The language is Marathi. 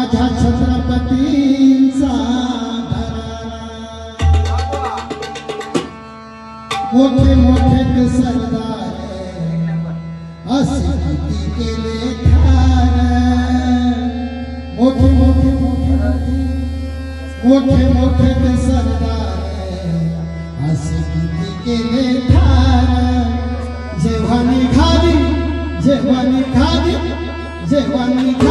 माझ्या छत्रपतींचा मोठे मोठे ते सरदार असे किती केले ठार मोठे मोठे मोठे मोठे ते सरदार असे किती केले ठार जेव्हा निघाली जेव्हा निघाली जेव्हा निघाली